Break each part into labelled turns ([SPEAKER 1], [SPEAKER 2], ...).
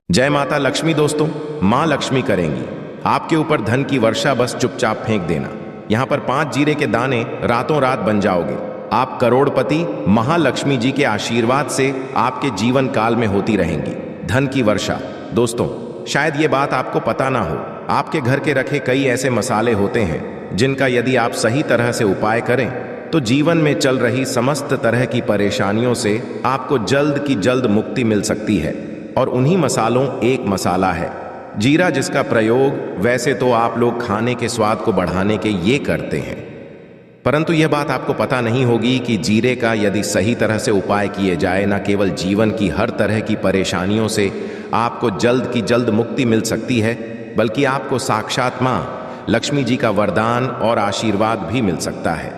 [SPEAKER 1] जय माता लक्ष्मी दोस्तों। माँ लक्ष्मी करेंगी आपके ऊपर धन की वर्षा, बस चुपचाप फेंक देना। यहाँ पर 5 जीरे के दाने, रातों रात बन जाओगे आप करोड़पति। महालक्ष्मी जी के आशीर्वाद से आपके जीवन काल में होती रहेंगी धन की वर्षा। दोस्तों, शायद ये बात आपको पता ना हो, आपके घर के रखे कई ऐसे मसाले होते हैं जिनका यदि आप सही तरह से उपाय करें तो जीवन में चल रही समस्त तरह की परेशानियों से आपको जल्द की जल्द मुक्ति मिल सकती है। और उन्हीं मसालों एक मसाला है जीरा, जिसका प्रयोग वैसे तो आप लोग खाने के स्वाद को बढ़ाने के ये करते हैं, परंतु यह बात आपको पता नहीं होगी कि जीरे का यदि सही तरह से उपाय किए जाए, न केवल जीवन की हर तरह की परेशानियों से आपको जल्द की जल्द मुक्ति मिल सकती है, बल्कि आपको साक्षात माँ लक्ष्मी जी का वरदान और आशीर्वाद भी मिल सकता है।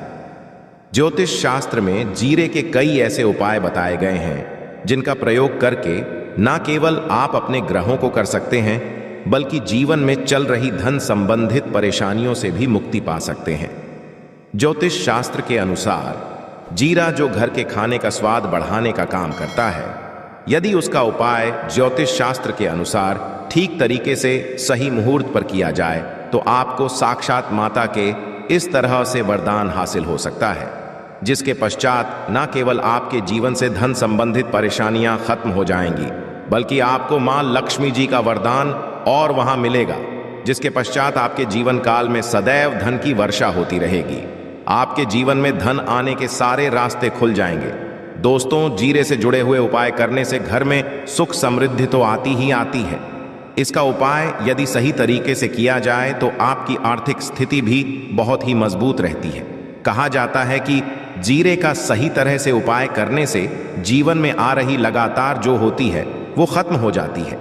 [SPEAKER 1] ज्योतिष शास्त्र में जीरे के कई ऐसे उपाय बताए गए हैं जिनका प्रयोग करके न केवल आप अपने ग्रहों को कर सकते हैं, बल्कि जीवन में चल रही धन संबंधित परेशानियों से भी मुक्ति पा सकते हैं। ज्योतिष शास्त्र के अनुसार जीरा, जो घर के खाने का स्वाद बढ़ाने का काम करता है, यदि उसका उपाय ज्योतिष शास्त्र के अनुसार ठीक तरीके से सही मुहूर्त पर किया जाए तो आपको साक्षात माता के इस तरह से वरदान हासिल हो सकता है, जिसके पश्चात न केवल आपके जीवन से धन संबंधित परेशानियां खत्म हो जाएंगी, बल्कि आपको मां लक्ष्मी जी का वरदान और वहां मिलेगा, जिसके पश्चात आपके जीवन काल में सदैव धन की वर्षा होती रहेगी। आपके जीवन में धन आने के सारे रास्ते खुल जाएंगे। दोस्तों, जीरे से जुड़े हुए उपाय करने से घर में सुख समृद्धि तो आती ही आती है। इसका उपाय यदि सही तरीके से किया जाए तो आपकी आर्थिक स्थिति भी बहुत ही मजबूत रहती है। कहा जाता है कि जीरे का सही तरह से उपाय करने से जीवन में आ रही लगातार जो होती है वो खत्म हो जाती है,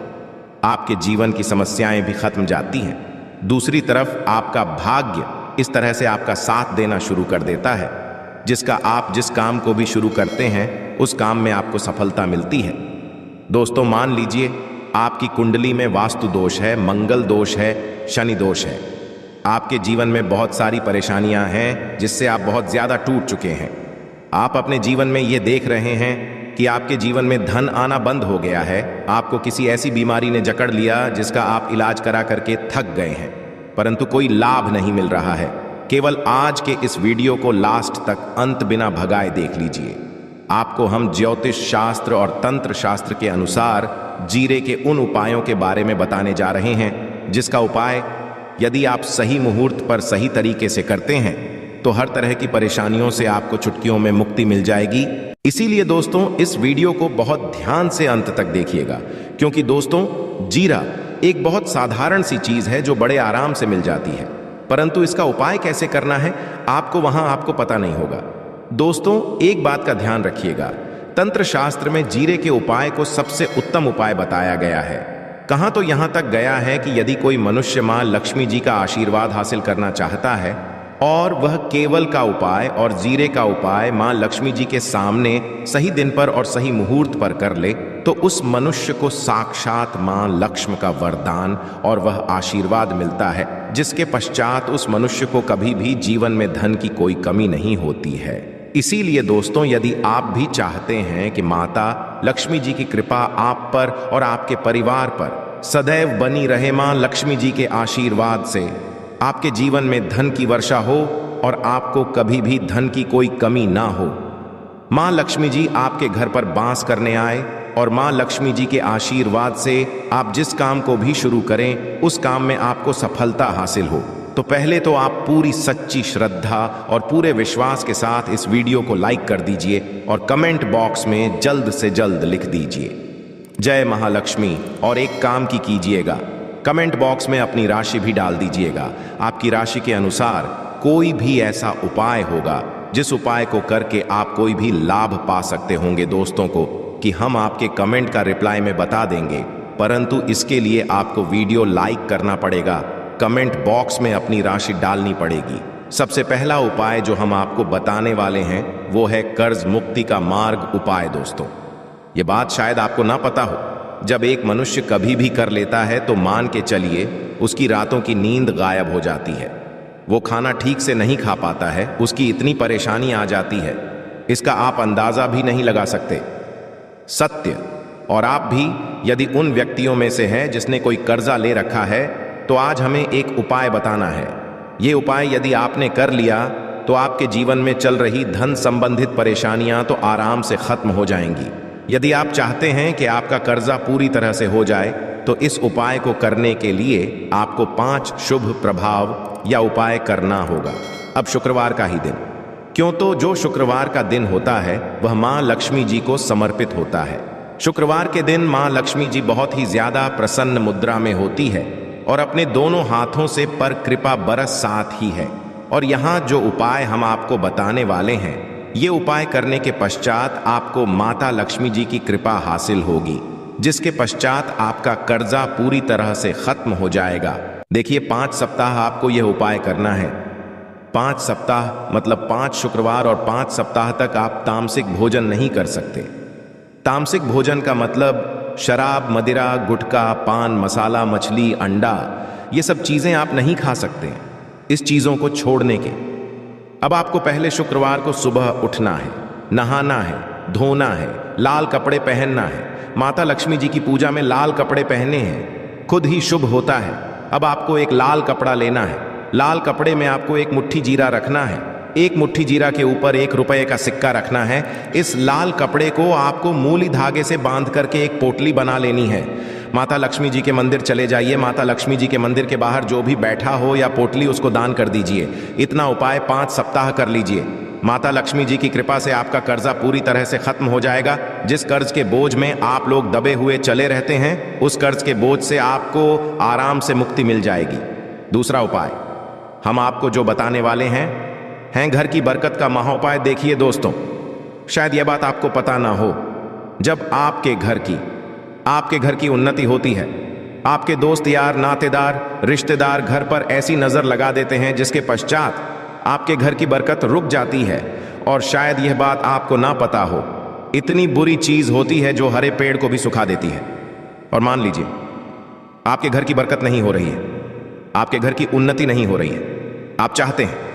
[SPEAKER 1] आपके जीवन की समस्याएं भी खत्म जाती हैं। दूसरी तरफ आपका भाग्य इस तरह से आपका साथ देना शुरू कर देता है, जिसका आप जिस काम को भी शुरू करते हैं उस काम में आपको सफलता मिलती है। दोस्तों, मान लीजिए आपकी कुंडली में वास्तु दोष है, मंगल दोष है, शनि दोष है, आपके जीवन में बहुत सारी परेशानियां हैं जिससे आप बहुत ज्यादा टूट चुके हैं। आप अपने जीवन में ये देख रहे हैं कि आपके जीवन में धन आना बंद हो गया है, आपको किसी ऐसी बीमारी ने जकड़ लिया जिसका आप इलाज करा करके थक गए हैं, परंतु कोई लाभ नहीं मिल रहा है। केवल आज के इस वीडियो को लास्ट तक अंत बिना भगाए देख लीजिए। आपको हम ज्योतिष शास्त्र और तंत्र शास्त्र के अनुसार जीरे के उन उपायों के बारे में बताने जा रहे हैं जिसका उपाय यदि आप सही मुहूर्त पर सही तरीके से करते हैं तो हर तरह की परेशानियों से आपको चुटकियों में मुक्ति मिल जाएगी। इसीलिए दोस्तों, इस वीडियो को बहुत ध्यान से अंत तक देखिएगा, क्योंकि दोस्तों, जीरा एक बहुत साधारण सी चीज है जो बड़े आराम से मिल जाती है, परंतु इसका उपाय कैसे करना है आपको पता नहीं होगा। दोस्तों, एक बात का ध्यान रखिएगा, तंत्र शास्त्र में जीरे के उपाय को सबसे उत्तम उपाय बताया गया है। कहाँ तो यहाँ तक गया है कि यदि कोई मनुष्य माँ लक्ष्मी जी का आशीर्वाद हासिल करना चाहता है और वह केवल का उपाय और जीरे का उपाय माँ लक्ष्मी जी के सामने सही दिन पर और सही मुहूर्त पर कर ले तो उस मनुष्य को साक्षात माँ लक्ष्मी का वरदान और वह आशीर्वाद मिलता है, जिसके पश्चात उस मनुष्य को कभी भी जीवन में धन की कोई कमी नहीं होती है। इसीलिए दोस्तों, यदि आप भी चाहते हैं कि माता लक्ष्मी जी की कृपा आप पर और आपके परिवार पर सदैव बनी रहे, मां लक्ष्मी जी के आशीर्वाद से आपके जीवन में धन की वर्षा हो और आपको कभी भी धन की कोई कमी ना हो, मां लक्ष्मी जी आपके घर पर वास करने आए और मां लक्ष्मी जी के आशीर्वाद से आप जिस काम को भी शुरू करें उस काम में आपको सफलता हासिल हो, तो पहले तो आप पूरी सच्ची श्रद्धा और पूरे विश्वास के साथ इस वीडियो को लाइक कर दीजिए और कमेंट बॉक्स में जल्द से जल्द लिख दीजिए जय महालक्ष्मी। और एक काम की कीजिएगा, कमेंट बॉक्स में अपनी राशि भी डाल दीजिएगा। आपकी राशि के अनुसार कोई भी ऐसा उपाय होगा जिस उपाय को करके आप कोई भी लाभ पा सकते होंगे दोस्तों को, कि हम आपके कमेंट का रिप्लाई में बता देंगे, परंतु इसके लिए आपको वीडियो लाइक करना पड़ेगा, कमेंट बॉक्स में अपनी राशि डालनी पड़ेगी। सबसे पहला उपाय जो हम आपको बताने वाले हैं वो है कर्ज मुक्ति का मार्ग उपाय। दोस्तों, ये बात शायद आपको ना पता हो, जब एक मनुष्य कभी भी कर लेता है तो मान के चलिए उसकी रातों की नींद गायब हो जाती है, वो खाना ठीक से नहीं खा पाता है, उसकी इतनी परेशानी आ जाती है, इसका आप अंदाजा भी नहीं लगा सकते। सत्य और आप भी यदि उन व्यक्तियों में से हैं जिसने कोई कर्जा ले रखा है, तो आज हमें एक उपाय बताना है। ये उपाय यदि आपने कर लिया तो आपके जीवन में चल रही धन संबंधित परेशानियां तो आराम से खत्म हो जाएंगी। यदि आप चाहते हैं कि आपका कर्जा पूरी तरह से हो जाए, तो इस उपाय को करने के लिए आपको 5 शुभ प्रभाव या उपाय करना होगा। अब शुक्रवार का ही दिन, क्यों तो जो शुक्रवार का दिन होता है वह मां लक्ष्मी जी को समर्पित होता है। शुक्रवार के दिन मां लक्ष्मी जी बहुत ही ज्यादा प्रसन्न मुद्रा में होती है और अपने दोनों हाथों से पर कृपा बरस साथ ही है। और यहाँ जो उपाय हम आपको बताने वाले हैं, ये उपाय करने के पश्चात आपको माता लक्ष्मी जी की कृपा हासिल होगी, जिसके पश्चात आपका कर्जा पूरी तरह से खत्म हो जाएगा। देखिए, 5 सप्ताह आपको यह उपाय करना है। 5 सप्ताह मतलब 5 शुक्रवार और 5 सप्ताह तक आप तामसिक भोजन नहीं कर सकते। तामसिक भोजन का मतलब शराब, मदिरा, गुटखा, पान मसाला, मछली, अंडा, ये सब चीजें आप नहीं खा सकते। इस चीजों को छोड़ने के अब आपको पहले शुक्रवार को सुबह उठना है, नहाना है, धोना है, लाल कपड़े पहनना है। माता लक्ष्मी जी की पूजा में लाल कपड़े पहनने हैं, खुद ही शुभ होता है। अब आपको एक लाल कपड़ा लेना है। लाल कपड़े में आपको एक मुट्ठी जीरा रखना है। एक मुट्ठी जीरा के ऊपर 1 रुपए का सिक्का रखना है। इस लाल कपड़े को आपको मूली धागे से बांध करके एक पोटली बना लेनी है। माता लक्ष्मी जी के मंदिर चले जाइए। माता लक्ष्मी जी के मंदिर के बाहर जो भी बैठा हो या पोटली, उसको दान कर दीजिए। इतना उपाय 5 सप्ताह कर लीजिए। माता लक्ष्मी जी की कृपा से आपका कर्जा पूरी तरह से खत्म हो जाएगा। जिस कर्ज के बोझ में आप लोग दबे हुए चले रहते हैं, उस कर्ज के बोझ से आपको आराम से मुक्ति मिल जाएगी। दूसरा उपाय हम आपको जो बताने वाले हैं घर की बरकत का महाउपाय। देखिए दोस्तों, शायद यह बात आपको पता ना हो, जब आपके घर की उन्नति होती है, आपके दोस्त यार, नातेदार, रिश्तेदार घर पर ऐसी नजर लगा देते हैं जिसके पश्चात आपके घर की बरकत रुक जाती है। और शायद यह बात आपको ना पता हो, इतनी बुरी चीज होती है जो हरे पेड़ को भी सुखा देती है। और मान लीजिए आपके घर की बरकत नहीं हो रही है, आपके घर की उन्नति नहीं हो रही है। आप चाहते हैं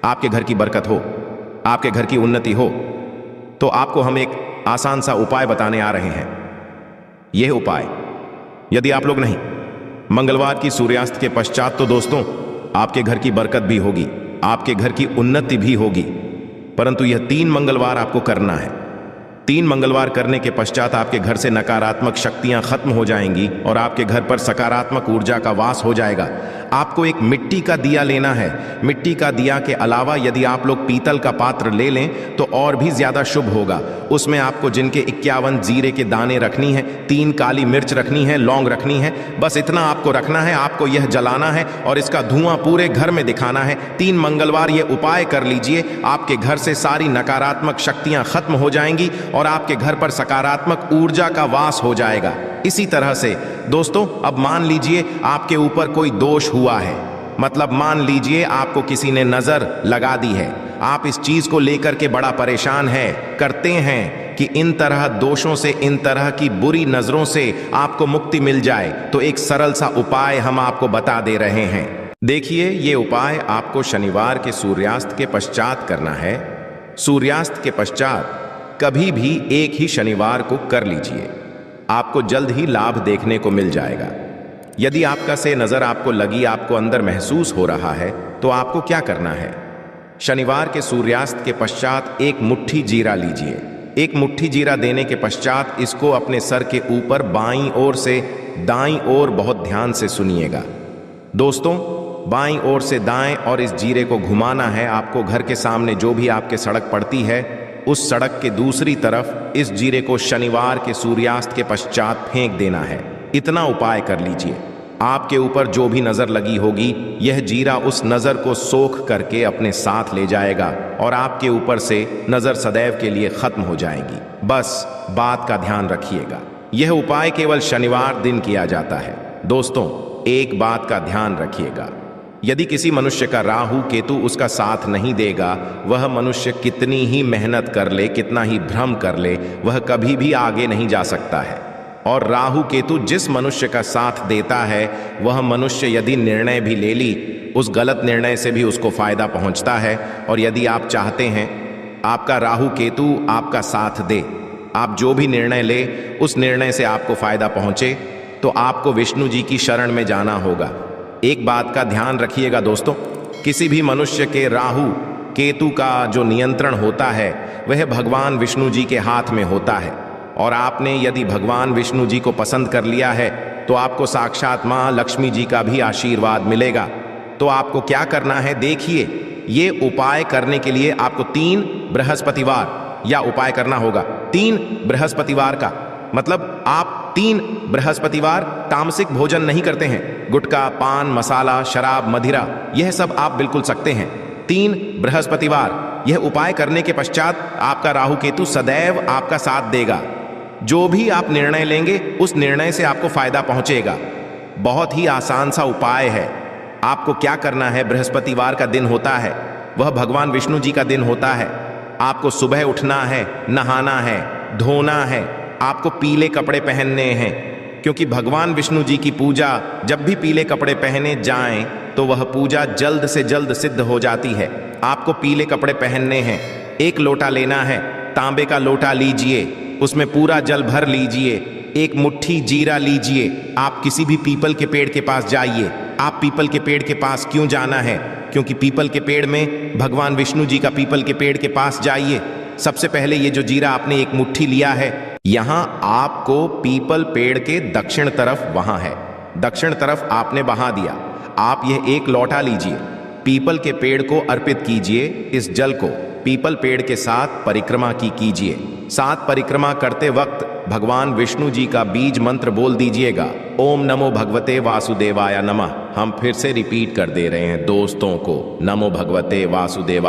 [SPEAKER 1] आपके घर की बरकत हो, आपके घर की उन्नति हो, तो आपको हम एक आसान सा उपाय बताने आ रहे हैं। यह उपाय यदि आप लोग नहीं, मंगलवार की सूर्यास्त के पश्चात, तो दोस्तों आपके घर की बरकत भी होगी, आपके घर की उन्नति भी होगी। परंतु यह 3 मंगलवार आपको करना है। 3 मंगलवार करने के पश्चात आपके घर से नकारात्मक शक्तियां खत्म हो जाएंगी और आपके घर पर सकारात्मक ऊर्जा का वास हो जाएगा। आपको एक मिट्टी का दिया लेना है। मिट्टी का दिया के अलावा यदि आप लोग पीतल का पात्र ले लें तो और भी ज्यादा शुभ होगा। उसमें आपको जिनके 51 जीरे के दाने रखनी है, 3 काली मिर्च रखनी है, लौंग रखनी है। बस इतना आपको रखना है। आपको यह जलाना है और इसका धुआं पूरे घर में दिखाना है। 3 मंगलवार ये उपाय कर लीजिए। आपके घर से सारी नकारात्मक शक्तियां खत्म हो जाएंगी और आपके घर पर सकारात्मक ऊर्जा का वास हो जाएगा। इसी तरह से दोस्तों, अब मान लीजिए आपके ऊपर कोई दोष हुआ है, मतलब मान लीजिए आपको किसी ने नजर लगा दी है, आप इस चीज को लेकर के बड़ा परेशान करते हैं कि इन तरह दोषों से, इन तरह की बुरी नजरों से आपको मुक्ति मिल जाए, तो एक सरल सा उपाय हम आपको बता दे रहे हैं। देखिए, ये उपाय आपको शनिवार के सूर्यास्त के पश्चात करना है। सूर्यास्त के पश्चात कभी भी एक ही शनिवार को कर लीजिए, आपको जल्द ही लाभ देखने को मिल जाएगा। यदि आपका से नजर आपको लगी, आपको अंदर महसूस हो रहा है, तो आपको क्या करना है? शनिवार के सूर्यास्त के पश्चात एक मुट्ठी जीरा लीजिए। एक मुट्ठी जीरा देने के पश्चात इसको अपने सर के ऊपर बाईं ओर से दाईं ओर, बहुत ध्यान से सुनिएगा दोस्तों, बाईं ओर से दाएं और इस जीरे को घुमाना है। आपको घर के सामने जो भी आपके सड़क पड़ती है, उस सड़क के दूसरी तरफ इस जीरे को शनिवार के सूर्यास्त के पश्चात फेंक देना है। इतना उपाय कर लीजिए। आपके ऊपर जो भी नजर लगी होगी, यह जीरा उस नजर को सोख करके अपने साथ ले जाएगा और आपके ऊपर से नजर सदैव के लिए खत्म हो जाएगी। बस बात का ध्यान रखिएगा, यह उपाय केवल शनिवार दिन किया जाता है। दोस्तों, एक बात का ध्यान रखिएगा, यदि किसी मनुष्य का राहु केतु उसका साथ नहीं देगा, वह मनुष्य कितनी ही मेहनत कर ले, कितना ही भ्रम कर ले, वह कभी भी आगे नहीं जा सकता है। और राहु केतु जिस मनुष्य का साथ देता है, वह मनुष्य यदि निर्णय भी ले ली, उस गलत निर्णय से भी उसको फायदा पहुंचता है। और यदि आप चाहते हैं आपका राहु केतु आपका साथ दे, आप जो भी निर्णय ले उस निर्णय से आपको फायदा पहुंचे तो आपको विष्णु जी की शरण में जाना होगा। एक बात का ध्यान रखिएगा दोस्तों, किसी भी मनुष्य के राहु केतु का जो नियंत्रण होता है वह भगवान विष्णु जी के हाथ में होता है। और आपने यदि भगवान विष्णु जी को पसंद कर लिया है तो आपको साक्षात मां लक्ष्मी जी का भी आशीर्वाद मिलेगा। तो आपको क्या करना है देखिए, ये उपाय करने के लिए आपको 3 बृहस्पतिवार या उपाय करना होगा। 3 बृहस्पतिवार का मतलब आप 3 बृहस्पतिवार तामसिक भोजन नहीं करते हैं। गुटखा, पान मसाला, शराब, मदिरा यह सब आप बिल्कुल सकते हैं। 3 बृहस्पतिवार यह उपाय करने के पश्चात आपका राहु केतु सदैव आपका साथ देगा। जो भी आप निर्णय लेंगे उस निर्णय से आपको फायदा पहुंचेगा। बहुत ही आसान सा उपाय है। आपको क्या करना है, बृहस्पतिवार का दिन होता है, वह भगवान विष्णु जी का दिन होता है। आपको सुबह उठना है, नहाना है, धोना है, आपको पीले कपड़े पहनने हैं, क्योंकि भगवान विष्णु जी की पूजा जब भी पीले कपड़े पहने जाएं तो वह पूजा जल्द से जल्द सिद्ध हो जाती है। आपको पीले कपड़े पहनने हैं। 1 लोटा लेना है, तांबे का लोटा लीजिए, उसमें पूरा जल भर लीजिए। 1 मुट्ठी जीरा लीजिए। आप किसी भी पीपल के पेड़ के पास जाइए। आप पीपल के पेड़ के पास क्यों जाना है? क्योंकि पीपल के पेड़ में भगवान विष्णु जी का पीपल के पेड़ के पास जाइए। सबसे पहले ये जो जीरा आपने 1 मुट्ठी लिया है, यहां आपको पीपल पेड़ के दक्षिण तरफ वहां है, दक्षिण तरफ आपने बहा दिया। आप यह 1 लोटा लीजिए, पीपल के पेड़ को अर्पित कीजिए। इस जल को पीपल पेड़ के साथ परिक्रमा कीजिए। 7 परिक्रमा करते वक्त भगवान विष्णु जी का बीज मंत्र बोल दीजिएगा, ओम नमो भगवते वासुदेवाय नमः। हम फिर से रिपीट कर दे रहे हैं दोस्तों को, नमो भगवते वासुदेवाय।